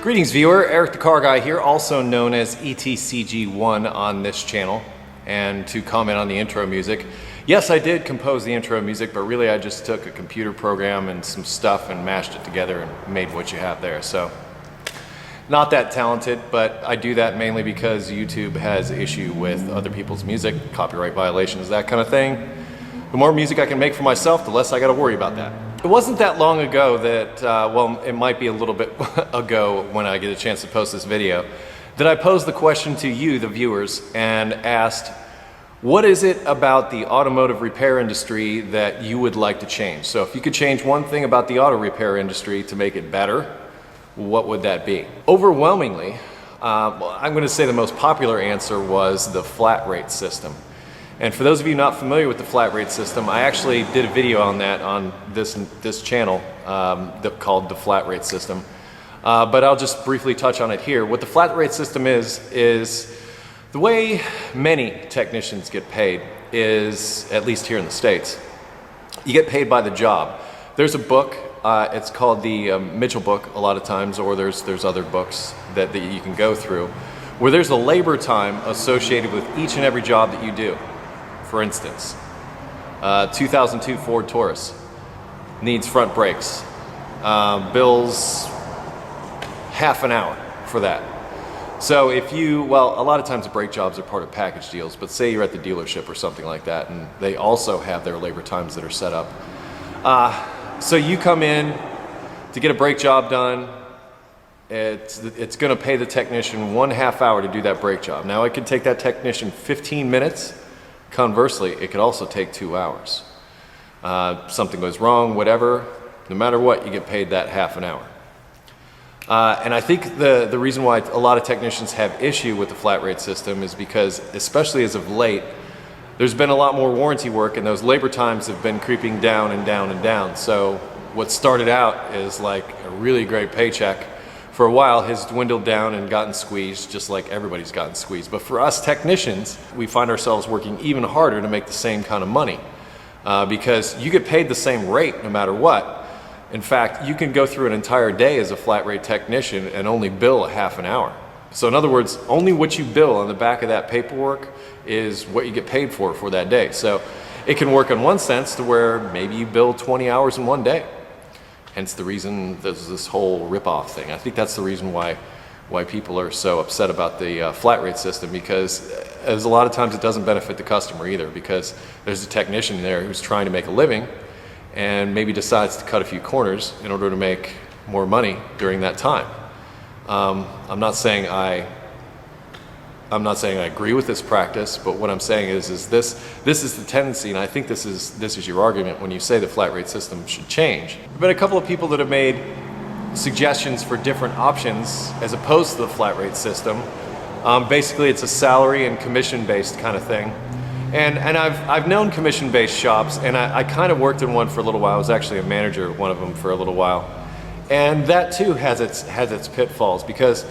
Greetings viewer, Eric the Car Guy here, also known as ETCG1 on this channel. And to comment on the intro music, yes, I did compose the intro music, but really I just took a computer program and some stuff and mashed it together and made what you have there. So not that talented, but I do that mainly because YouTube has issue with other people's music, copyright violations, that kind of thing. The more music I can make for myself, the less I got to worry about that. It wasn't that long ago that, well, it might be a little bit ago when I get a chance to post this video, that I posed the question to you, the viewers, and asked, what is it about the automotive repair industry that you would like to change? So if you could change one thing about the auto repair industry to make it better, what would that be? Overwhelmingly, I'm going to say the most popular answer was the flat rate system. And for those of you not familiar with the flat rate system, I actually did a video on that on this channel called the flat rate system. But I'll just briefly touch on it here. What the flat rate system is the way many technicians get paid is, at least here in the States, you get paid by the job. There's a book, it's called the Mitchell book a lot of times, or there's other books that you can go through, where there's a labor time associated with each and every job that you do. For instance, 2002 Ford Taurus needs front brakes, bills half an hour for that. So if you, well, a lot of times the brake jobs are part of package deals, but say you're at the dealership or something like that, and they also have their labor times that are set up. So you come in to get a brake job done, it's gonna pay the technician 1/2 hour to do that brake job. Now it could take that technician 15 minutes. Conversely, it could also take 2 hours. Something goes wrong, whatever, no matter what, you get paid that half an hour. And I think the reason why a lot of technicians have issue with the flat rate system is because, especially as of late, there's been a lot more warranty work and those labor times have been creeping down and down and down. So what started out as like a really great paycheck for a while has dwindled down and gotten squeezed, just like everybody's gotten squeezed. But for us technicians, we find ourselves working even harder to make the same kind of money because you get paid the same rate no matter what. In fact, you can go through an entire day as a flat rate technician and only bill a half an hour. So in other words, only what you bill on the back of that paperwork is what you get paid for that day. So it can work in one sense to where maybe you bill 20 hours in one day. Hence the reason there's this whole rip-off thing. I think that's the reason why people are so upset about the flat rate system, because as a lot of times it doesn't benefit the customer either, because there's a technician there who's trying to make a living and maybe decides to cut a few corners in order to make more money during that time. I'm not saying I agree with this practice, but what I'm saying is this is the tendency, and I think this is your argument when you say the flat rate system should change. There have been a couple of people that have made suggestions for different options as opposed to the flat rate system. Basically, it's a salary and commission-based kind of thing. And I've known commission-based shops, and I kind of worked in one for a little while. I was actually a manager at one of them for a little while. And that too has its pitfalls, because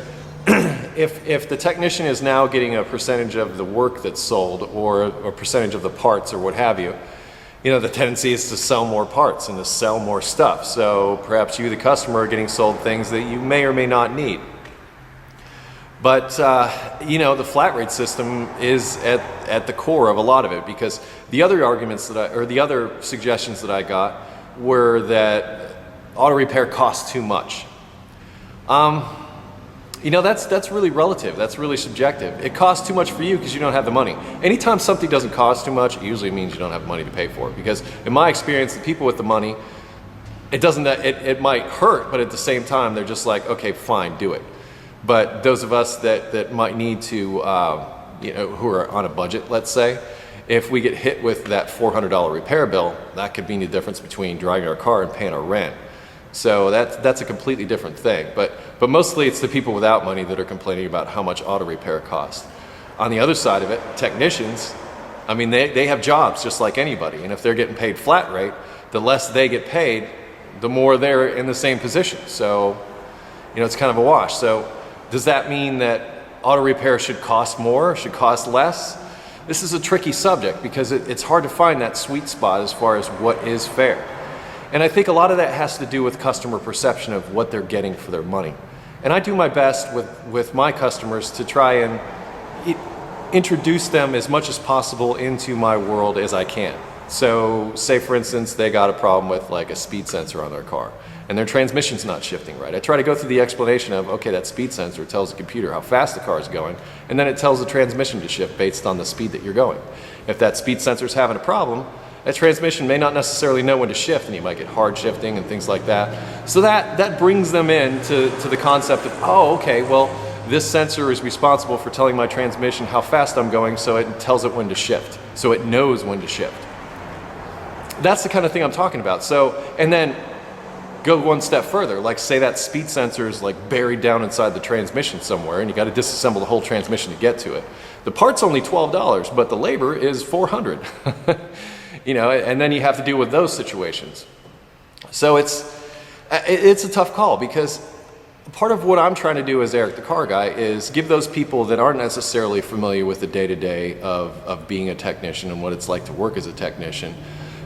if the technician is now getting a percentage of the work that's sold, or a percentage of the parts or what have you, the tendency is to sell more parts and to sell more stuff. So perhaps you, the customer, are getting sold things that you may or may not need. But the flat rate system is at the core of a lot of it, because the other arguments the other suggestions that I got were that auto repair costs too much. That's really relative. That's really subjective. It costs too much for you because you don't have the money. Anytime something doesn't cost too much, it usually means you don't have the money to pay for it. Because in my experience, the people with the money, it might hurt, but at the same time, they're just like, okay, fine, do it. But those of us that might need to, who are on a budget, let's say, if we get hit with that $400 repair bill, that could mean the difference between driving our car and paying our rent. So that's a completely different thing. But mostly it's the people without money that are complaining about how much auto repair costs. On the other side of it, technicians, I mean, they have jobs just like anybody. And if they're getting paid flat rate, the less they get paid, the more they're in the same position. So, it's kind of a wash. So does that mean that auto repair should cost more, should cost less? This is a tricky subject because it's hard to find that sweet spot as far as what is fair. And I think a lot of that has to do with customer perception of what they're getting for their money. And I do my best with my customers to try and introduce them as much as possible into my world as I can. So say for instance, they got a problem with like a speed sensor on their car and their transmission's not shifting right. I try to go through the explanation of, okay, that speed sensor tells the computer how fast the car is going, and then it tells the transmission to shift based on the speed that you're going. If that speed sensor is having a problem, that transmission may not necessarily know when to shift, and you might get hard shifting and things like that. So that brings them in to the concept of, oh, okay, well, this sensor is responsible for telling my transmission how fast I'm going, so it tells it when to shift. So it knows when to shift. That's the kind of thing I'm talking about. So, and then go one step further, like say that speed sensor is like buried down inside the transmission somewhere and you got to disassemble the whole transmission to get to it. The part's only $12, but the labor is $400. You know, and then you have to deal with those situations. So it's a tough call, because part of what I'm trying to do as Eric the Car Guy is give those people that aren't necessarily familiar with the day-to-day of being a technician and what it's like to work as a technician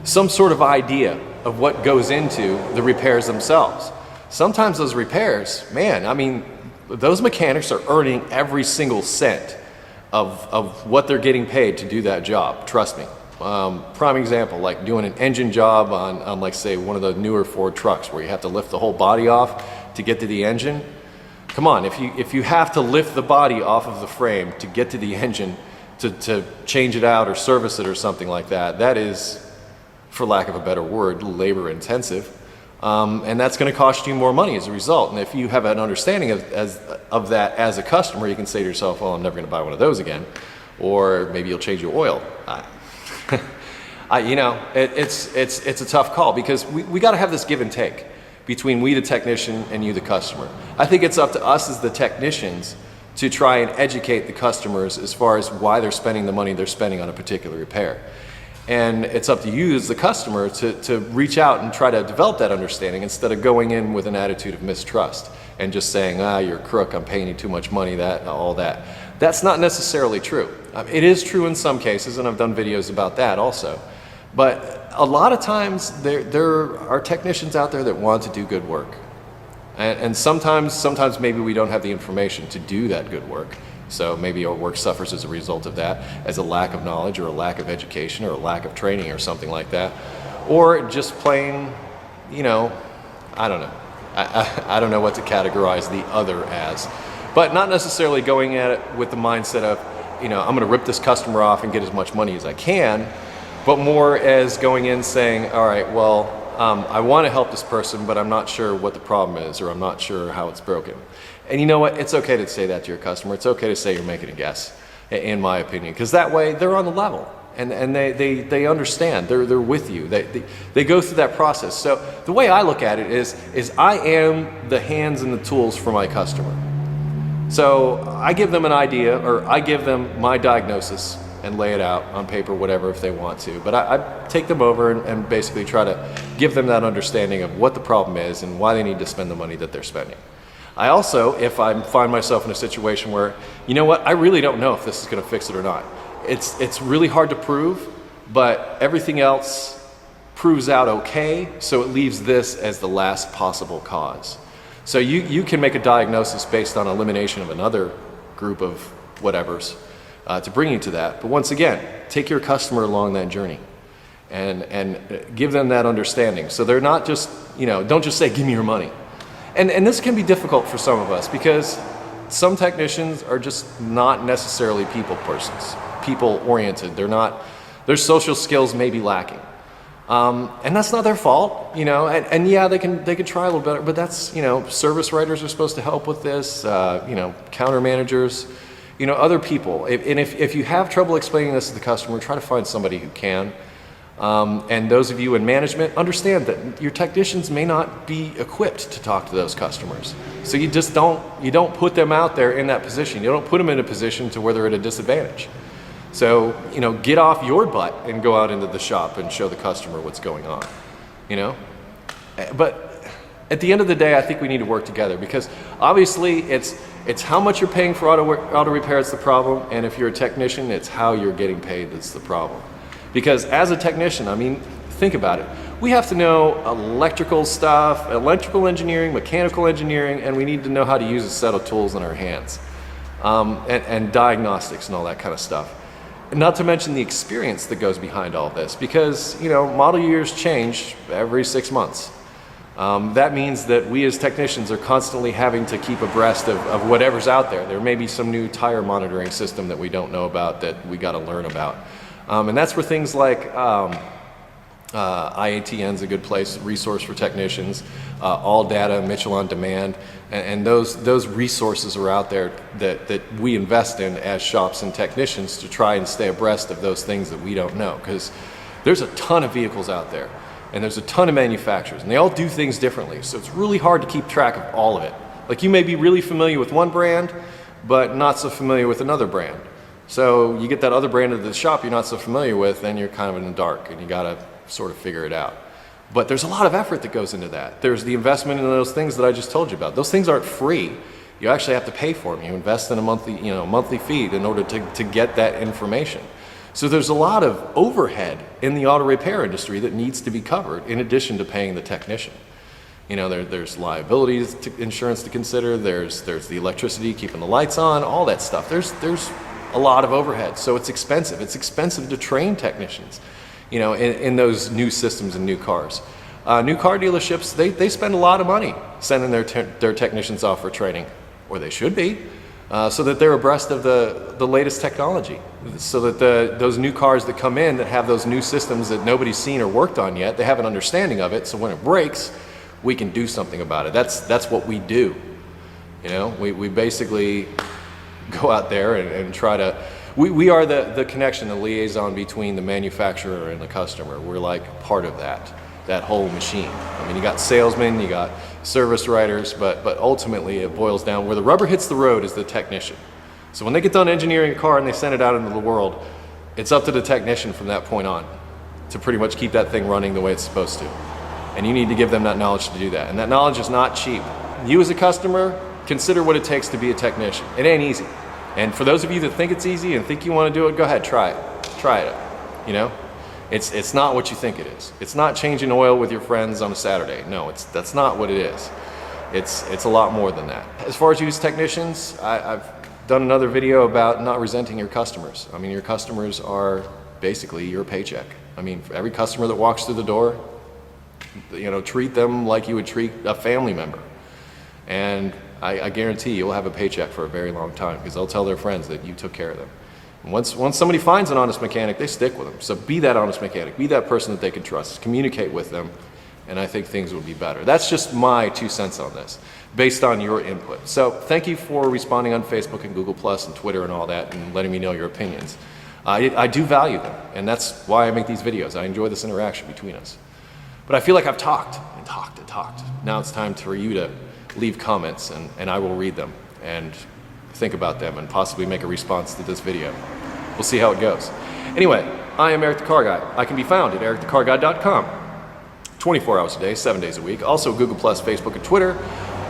some sort of idea of what goes into the repairs themselves. Sometimes those repairs, man, I mean, those mechanics are earning every single cent of what they're getting paid to do that job, trust me. Prime example, like doing an engine job on like say one of the newer Ford trucks where you have to lift the whole body off to get to the engine. Come on, if you have to lift the body off of the frame to get to the engine to change it out or service it or something like that, that is, for lack of a better word, labor intensive. And that's going to cost you more money as a result. And if you have an understanding of that as a customer, you can say to yourself, well, I'm never going to buy one of those again. Or maybe you'll change your oil. You know, it's a tough call, because we got to have this give and take between we the technician and you the customer. I think it's up to us as the technicians to try and educate the customers as far as why they're spending the money they're spending on a particular repair. And it's up to you as the customer to reach out and try to develop that understanding instead of going in with an attitude of mistrust and just saying, you're a crook, I'm paying you too much money, all that. That's not necessarily true. It is true in some cases, and I've done videos about that also. But a lot of times there are technicians out there that want to do good work. And sometimes maybe we don't have the information to do that good work. So maybe our work suffers as a result of that, as a lack of knowledge or a lack of education or a lack of training or something like that. Or just plain, you know, I don't know. I don't know what to categorize the other as. But not necessarily going at it with the mindset of, you know, I'm going to rip this customer off and get as much money as I can, but more as going in saying, all right, well, I want to help this person, but I'm not sure what the problem is, or I'm not sure how it's broken. And you know what? It's okay to say that to your customer. It's okay to say you're making a guess, in my opinion, because that way they're on the level and they understand. They're with you. They go through that process. So the way I look at it is I am the hands and the tools for my customer. So I give them an idea, or I give them my diagnosis and lay it out on paper, whatever, if they want to. But I take them over and basically try to give them that understanding of what the problem is and why they need to spend the money that they're spending. I also, if I find myself in a situation where, you know what, I really don't know if this is going to fix it or not. It's really hard to prove, but everything else proves out okay, so it leaves this as the last possible cause. So you can make a diagnosis based on elimination of another group of whatevers to bring you to that. But once again, take your customer along that journey and give them that understanding. So they're not just, you know, don't just say, give me your money. And this can be difficult for some of us, because some technicians are just not necessarily people persons, people oriented. Their social skills may be lacking. And that's not their fault, you know, and yeah, they can try a little better, but that's, you know, service writers are supposed to help with this, you know, counter managers, you know, other people. If you have trouble explaining this to the customer, try to find somebody who can. And those of you in management, understand that your technicians may not be equipped to talk to those customers. So you don't put them out there in that position. You don't put them in a position to where they're at a disadvantage. So, you know, get off your butt and go out into the shop and show the customer what's going on, you know? But at the end of the day, I think we need to work together, because obviously it's how much you're paying for auto repair that's the problem, and if you're a technician, it's how you're getting paid that's the problem. Because as a technician, I mean, think about it. We have to know electrical stuff, electrical engineering, mechanical engineering, and we need to know how to use a set of tools in our hands, and diagnostics and all that kind of stuff. And not to mention the experience that goes behind all this, because, you know, model years change every 6 months. That means that we as technicians are constantly having to keep abreast of whatever's out there. There may be some new tire monitoring system that we don't know about that we got to learn about. And that's where things like IATN's a good resource for technicians, All Data, Mitchell on Demand, and those resources are out there that we invest in as shops and technicians to try and stay abreast of those things that we don't know, because there's a ton of vehicles out there and there's a ton of manufacturers and they all do things differently, so it's really hard to keep track of all of it. Like, you may be really familiar with one brand but not so familiar with another brand, so you get that other brand at the shop you're not so familiar with, then you're kind of in the dark and you gotta sort of figure it out. But there's a lot of effort that goes into that. There's the investment in those things that I just told you about. Those things aren't free. You actually have to pay for them. You invest in a monthly fee in order to get that information. So there's a lot of overhead in the auto repair industry that needs to be covered in addition to paying the technician. You know, there's liabilities insurance to consider. There's the electricity, keeping the lights on, all that stuff. There's a lot of overhead. So it's expensive. It's expensive to train technicians, you know, in those new systems and new cars. New car dealerships, they spend a lot of money sending their technicians off for training, or they should be, so that they're abreast of the latest technology, so that those new cars that come in that have those new systems that nobody's seen or worked on yet, they have an understanding of it, so when it breaks, we can do something about it. That's what we do. You know, we basically go out there and try to, we are the connection, the liaison between the manufacturer and the customer. We're like part of that whole machine. I mean, you got salesmen, you got service writers, but ultimately it boils down, where the rubber hits the road is the technician. So when they get done engineering a car and they send it out into the world, it's up to the technician from that point on to pretty much keep that thing running the way it's supposed to. And you need to give them that knowledge to do that. And that knowledge is not cheap. You as a customer, consider what it takes to be a technician. It ain't easy. And for those of you that think it's easy and think you want to do it, go ahead, try it. Try it, you know? It's not what you think it is. It's not changing oil with your friends on a Saturday. No, that's not what it is. It's a lot more than that. As far as you as technicians, I've done another video about not resenting your customers. I mean, your customers are basically your paycheck. I mean, for every customer that walks through the door, you know, treat them like you would treat a family member. And I guarantee you'll have a paycheck for a very long time, because they'll tell their friends that you took care of them. And once somebody finds an honest mechanic, they stick with them. So be that honest mechanic, be that person that they can trust, communicate with them, and I think things will be better. That's just my 2 cents on this, based on your input. So thank you for responding on Facebook and Google Plus and Twitter and all that, and letting me know your opinions. I do value them, and that's why I make these videos. I enjoy this interaction between us. But I feel like I've talked and talked and talked. Now it's time for you to leave comments, and I will read them and think about them and possibly make a response to this video. We'll see how it goes. Anyway, I am Eric the Car Guy. I can be found at ericthecarguy.com 24 hours a day, 7 days a week. Also Google Plus, Facebook, and Twitter.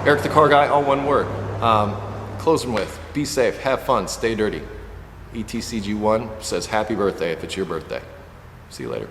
Eric the Car Guy, all one word. Closing with, be safe, have fun, stay dirty. ETCG1 says happy birthday if it's your birthday. See you later.